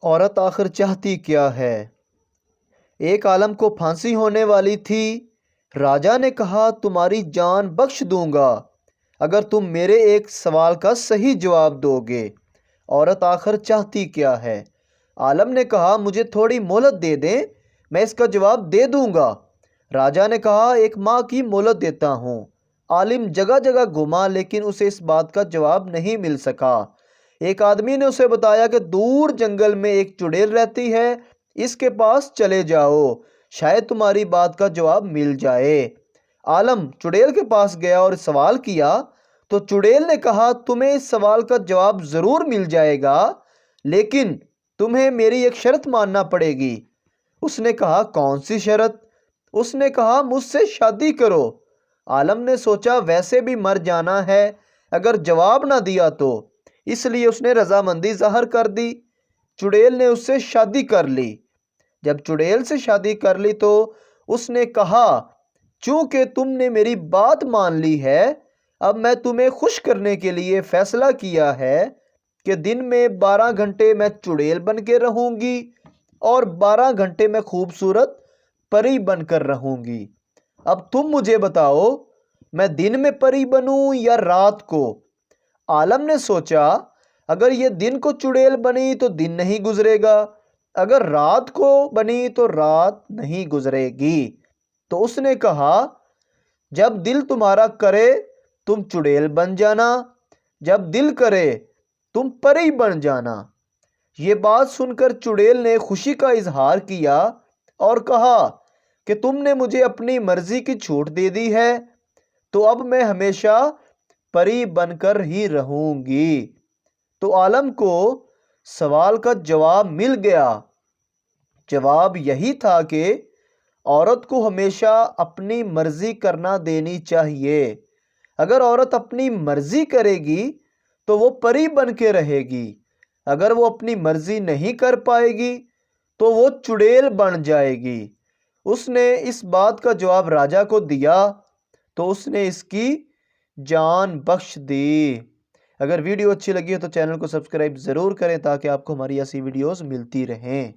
عورت آخر چاہتی کیا ہے؟ ایک عالم کو پھانسی ہونے والی تھی۔ راجا نے کہا تمہاری جان بخش دوں گا اگر تم میرے ایک سوال کا صحیح جواب دو گے۔ عورت آخر چاہتی کیا ہے؟ عالم نے کہا مجھے تھوڑی مہلت دے دیں، میں اس کا جواب دے دوں گا۔ راجا نے کہا ایک ماہ کی مہلت دیتا ہوں۔ عالم جگہ جگہ گھوما لیکن اسے اس بات کا جواب نہیں مل سکا۔ ایک آدمی نے اسے بتایا کہ دور جنگل میں ایک چڑیل رہتی ہے، اس کے پاس چلے جاؤ، شاید تمہاری بات کا جواب مل جائے۔ عالم چڑیل کے پاس گیا اور سوال کیا تو چڑیل نے کہا تمہیں اس سوال کا جواب ضرور مل جائے گا، لیکن تمہیں میری ایک شرط ماننا پڑے گی۔ اس نے کہا کون سی شرط؟ اس نے کہا مجھ سے شادی کرو۔ عالم نے سوچا ویسے بھی مر جانا ہے، اگر جواب نہ دیا تو، اس لیے اس نے رضامندی ظاہر کر دی۔ چڑیل نے اس سے شادی کر لی۔ جب چڑیل سے شادی کر لی تو اس نے کہا چونکہ تم نے میری بات مان لی ہے، اب میں تمہیں خوش کرنے کے لیے فیصلہ کیا ہے کہ دن میں 12 گھنٹے میں چڑیل بن کے رہوں گی اور 12 گھنٹے میں خوبصورت پری بن کر رہوں گی۔ اب تم مجھے بتاؤ میں دن میں پری بنوں یا رات کو؟ عالم نے سوچا اگر یہ دن کو چڑیل بنی تو دن نہیں گزرے گا، اگر رات کو بنی تو رات نہیں گزرے گی۔ تو اس نے کہا جب دل تمہارا کرے تم چڑیل بن جانا، جب دل کرے تم پری بن جانا۔ یہ بات سن کر چڑیل نے خوشی کا اظہار کیا اور کہا کہ تم نے مجھے اپنی مرضی کی چھوٹ دے دی ہے، تو اب میں ہمیشہ پری بن کر ہی رہوں گی۔ تو عالم کو سوال کا جواب مل گیا۔ جواب یہی تھا کہ عورت کو ہمیشہ اپنی مرضی کرنا دینی چاہیے۔ اگر عورت اپنی مرضی کرے گی تو وہ پری بن کے رہے گی، اگر وہ اپنی مرضی نہیں کر پائے گی تو وہ چڑیل بن جائے گی۔ اس نے اس بات کا جواب راجا کو دیا تو اس نے اس کی جان بخش دی۔ اگر ویڈیو اچھی لگی ہو تو چینل کو سبسکرائب ضرور کریں تاکہ آپ کو ہماری ایسی ویڈیوز ملتی رہیں۔